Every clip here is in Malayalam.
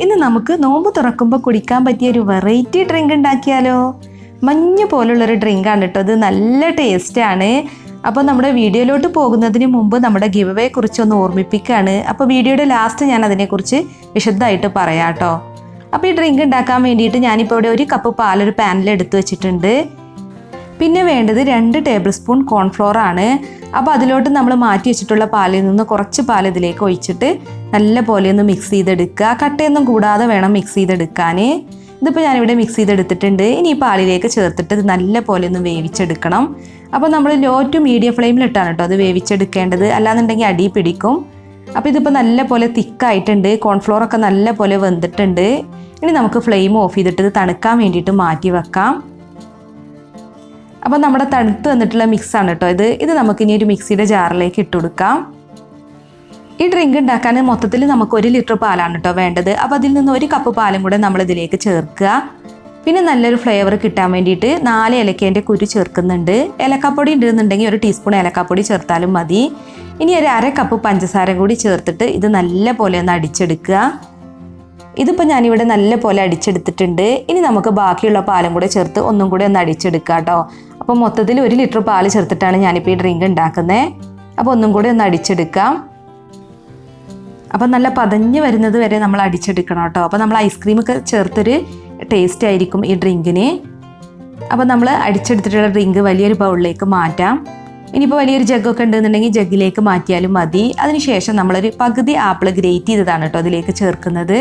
ഇന്ന് നമുക്ക് നോമ്പ് തുറക്കുമ്പോൾ കുടിക്കാൻ പറ്റിയ ഒരു വെറൈറ്റി ഡ്രിങ്ക് ഉണ്ടാക്കിയാലോ. മഞ്ഞ പോലുള്ളൊരു ഡ്രിങ്കാണ് കേട്ടോ, ഇത് നല്ല ടേസ്റ്റാണ്. അപ്പോൾ നമ്മുടെ വീഡിയോയിലോട്ട് പോകുന്നതിന് മുമ്പ് നമ്മുടെ ഗിവ് അവേ കുറിച്ചൊന്ന് ഓർമ്മിപ്പിക്കുകയാണ്. അപ്പോൾ വീഡിയോയുടെ ലാസ്റ്റ് ഞാൻ അതിനെക്കുറിച്ച് വിശദമായിട്ട് പറയാം കേട്ടോ. അപ്പോൾ ഈ ഡ്രിങ്ക് ഉണ്ടാക്കാൻ വേണ്ടിയിട്ട് ഞാനിപ്പോൾ ഇവിടെ 1 കപ്പ് പാലൊരു പാനിൽ എടുത്ത് വെച്ചിട്ടുണ്ട്. പിന്നെ വേണ്ടത് 2 ടേബിൾ സ്പൂൺ കോൺഫ്ലോർ ആണ്. അപ്പോൾ അതിലോട്ട് നമ്മൾ മാറ്റി വെച്ചിട്ടുള്ള പാലിൽ നിന്ന് കുറച്ച് പാൽ ഇതിലേക്ക് ഒഴിച്ചിട്ട് നല്ല പോലെ ഒന്ന് മിക്സ് ചെയ്തെടുക്കുക. കട്ടയൊന്നും കൂടാതെ വേണം മിക്സ് ചെയ്തെടുക്കാൻ. ഇതിപ്പോൾ ഞാനിവിടെ മിക്സ് ചെയ്തെടുത്തിട്ടുണ്ട്. ഇനി ഈ പാലിലേക്ക് ചേർത്തിട്ട് ഇത് നല്ല പോലെ ഒന്ന് വേവിച്ചെടുക്കണം. അപ്പോൾ നമ്മൾ ലോ ടു മീഡിയം ഫ്ലെയിമിലിട്ടാണ് കേട്ടോ അത് വേവിച്ചെടുക്കേണ്ടത്, അല്ലാന്നുണ്ടെങ്കിൽ അടി പിടിക്കും. അപ്പോൾ ഇതിപ്പോൾ നല്ല പോലെ തിക്കായിട്ടുണ്ട്, കോൺഫ്ലോറൊക്കെ നല്ല പോലെ വെന്തിട്ടുണ്ട്. ഇനി നമുക്ക് ഫ്ലെയിം ഓഫ് ചെയ്തിട്ട് ഇത് തണുക്കാൻ വേണ്ടിയിട്ട് മാറ്റി വെക്കാം. അപ്പോൾ നമ്മുടെ തണുത്ത് വന്നിട്ടുള്ള മിക്സാണ് കേട്ടോ ഇത് നമുക്കിനി ഒരു മിക്സിയുടെ ജാറിലേക്ക് ഇട്ട് കൊടുക്കാം. ഈ ഡ്രിങ്ക് ഉണ്ടാക്കാൻ മൊത്തത്തിൽ നമുക്ക് 1 ലിറ്റർ പാലാണ് കേട്ടോ വേണ്ടത്. അപ്പോൾ അതിൽ നിന്ന് 1 കപ്പ് പാലും കൂടെ നമ്മൾ ഇതിലേക്ക് ചേർക്കുക. പിന്നെ നല്ലൊരു ഫ്ലേവർ കിട്ടാൻ വേണ്ടിയിട്ട് 4 ഏലക്കേൻ്റെ കുരു ചേർക്കുന്നുണ്ട്. ഏലക്കാപ്പൊടി ഉണ്ടെന്നുണ്ടെങ്കിൽ 1 ടീസ്പൂൺ ഏലക്കാപ്പൊടി ചേർത്താലും മതി. ഇനി ഒരു 1/2 കപ്പ് പഞ്ചസാര കൂടി ചേർത്തിട്ട് ഇത് നല്ല പോലെ ഒന്ന് അടിച്ചെടുക്കുക. ഇതിപ്പോൾ ഞാനിവിടെ നല്ല പോലെ അടിച്ചെടുത്തിട്ടുണ്ട്. ഇനി നമുക്ക് ബാക്കിയുള്ള പാലും കൂടെ ചേർത്ത് ഒന്നും കൂടി ഒന്ന് അടിച്ചെടുക്കുക കേട്ടോ. അപ്പോൾ മൊത്തത്തിൽ 1 ലിറ്റർ പാല് ചേർത്തിട്ടാണ് ഞാനിപ്പോൾ ഈ ഡ്രിങ്ക് ഉണ്ടാക്കുന്നത്. അപ്പോൾ ഒന്നും കൂടി ഒന്ന് അടിച്ചെടുക്കാം. അപ്പോൾ നല്ല പതഞ്ഞ് വരുന്നത് വരെ നമ്മൾ അടിച്ചെടുക്കണം കേട്ടോ. അപ്പോൾ നമ്മൾ ഐസ്ക്രീമൊക്കെ ചേർത്തൊരു ടേസ്റ്റ് ആയിരിക്കും ഈ ഡ്രിങ്കിന്. അപ്പോൾ നമ്മൾ അടിച്ചെടുത്തിട്ടുള്ള ഡ്രിങ്ക് വലിയൊരു ബൗളിലേക്ക് മാറ്റാം. ഇനിയിപ്പോൾ വലിയൊരു ജഗ്ഗൊക്കെ ഉണ്ടെന്നുണ്ടെങ്കിൽ ജഗ്ഗിലേക്ക് മാറ്റിയാലും മതി. അതിനുശേഷം നമ്മളൊരു പകുതി ആപ്പിൾ ഗ്രേറ്റ് ചെയ്തതാണ് കേട്ടോ അതിലേക്ക് ചേർക്കുന്നത്.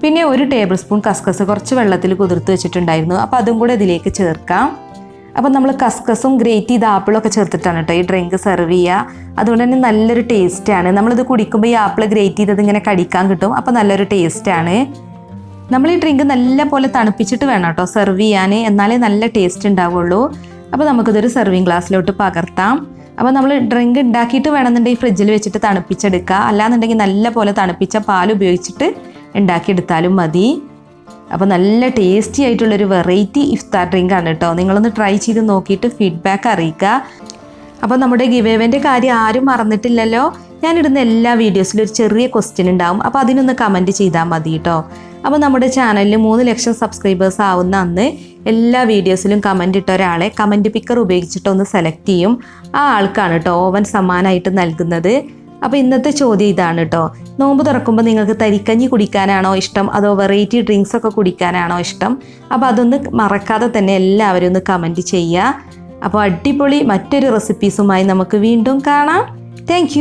പിന്നെ 1 ടേബിൾ സ്പൂൺ കസ്കസ് കുറച്ച് വെള്ളത്തിൽ കുതിർത്ത് വെച്ചിട്ടുണ്ടായിരുന്നു. അപ്പോൾ അതും കൂടെ ഇതിലേക്ക് ചേർക്കാം. അപ്പോൾ നമ്മൾ കസ്കസും ഗ്രേറ്റ് ചെയ്ത ആപ്പിളൊക്കെ ചേർത്തിട്ടാണ് കേട്ടോ ഈ ഡ്രിങ്ക് സെർവ് ചെയ്യുക. അതുകൊണ്ട് തന്നെ നല്ലൊരു ടേസ്റ്റാണ്. നമ്മളിത് കുടിക്കുമ്പോൾ ഈ ആപ്പിൾ ഗ്രേറ്റ് ചെയ്തത് ഇങ്ങനെ കടിക്കാൻ കിട്ടും. അപ്പോൾ നല്ലൊരു ടേസ്റ്റാണ്. നമ്മൾ ഈ ഡ്രിങ്ക് നല്ല പോലെ തണുപ്പിച്ചിട്ട് വേണം കേട്ടോ സെർവ് ചെയ്യാൻ, എന്നാലേ നല്ല ടേസ്റ്റ് ഉണ്ടാവുള്ളൂ. അപ്പോൾ നമുക്കിതൊരു സെർവിങ് ഗ്ലാസ്സിലോട്ട് പകർത്താം. അപ്പോൾ നമ്മൾ ഡ്രിങ്ക് ഉണ്ടാക്കിയിട്ട് വേണമെന്നുണ്ടെങ്കിൽ ഫ്രിഡ്ജിൽ വെച്ചിട്ട് തണുപ്പിച്ചെടുക്കുക, അല്ലാന്നുണ്ടെങ്കിൽ നല്ല പോലെ തണുപ്പിച്ച പാൽ ഉപയോഗിച്ചിട്ട് ഉണ്ടാക്കിയെടുത്താലും മതി. അപ്പോൾ നല്ല ടേസ്റ്റി ആയിട്ടുള്ളൊരു വെറൈറ്റി ഇഫ്താർ ഡ്രിങ്കാണ് കേട്ടോ. നിങ്ങളൊന്ന് ട്രൈ ചെയ്ത് നോക്കിയിട്ട് ഫീഡ്ബാക്ക് അറിയിക്കുക. അപ്പോൾ നമ്മുടെ ഗിവ് അവേൻ്റെ കാര്യം ആരും മറന്നിട്ടില്ലല്ലോ. ഞാനിടുന്ന എല്ലാ വീഡിയോസിലും ഒരു ചെറിയ ക്വസ്റ്റ്യൻ ഉണ്ടാവും. അപ്പോൾ അതിനൊന്ന് കമൻറ്റ് ചെയ്താൽ മതി കേട്ടോ. അപ്പോൾ നമ്മുടെ ചാനലിൽ 3 ലക്ഷം സബ്സ്ക്രൈബേഴ്സ് ആവുന്ന അന്ന് എല്ലാ വീഡിയോസിലും കമൻറ്റ് ഇട്ട ഒരാളെ കമൻറ്റ് പിക്കർ ഉപയോഗിച്ചിട്ട് ഒന്ന് സെലക്ട് ചെയ്യും. ആ ആൾക്കാണ് കേട്ടോ ഓവൻ സമ്മാനമായിട്ട് നൽകുന്നത്. അപ്പോൾ ഇന്നത്തെ ചോദ്യം ഇതാണ് കേട്ടോ. നോമ്പ് തുറക്കുമ്പോൾ നിങ്ങൾക്ക് തരിക്കഞ്ഞി കുടിക്കാനാണോ ഇഷ്ടം, അതോ വെറൈറ്റി ഡ്രിങ്ക്സ് ഒക്കെ കുടിക്കാനാണോ ഇഷ്ടം? അപ്പോൾ അതൊന്ന് മറക്കാതെ തന്നെ എല്ലാവരും ഒന്ന് കമൻറ്റ് ചെയ്യുക. അപ്പോൾ അടിപൊളി മറ്റൊരു റെസിപ്പീസുമായി നമുക്ക് വീണ്ടും കാണാം. താങ്ക്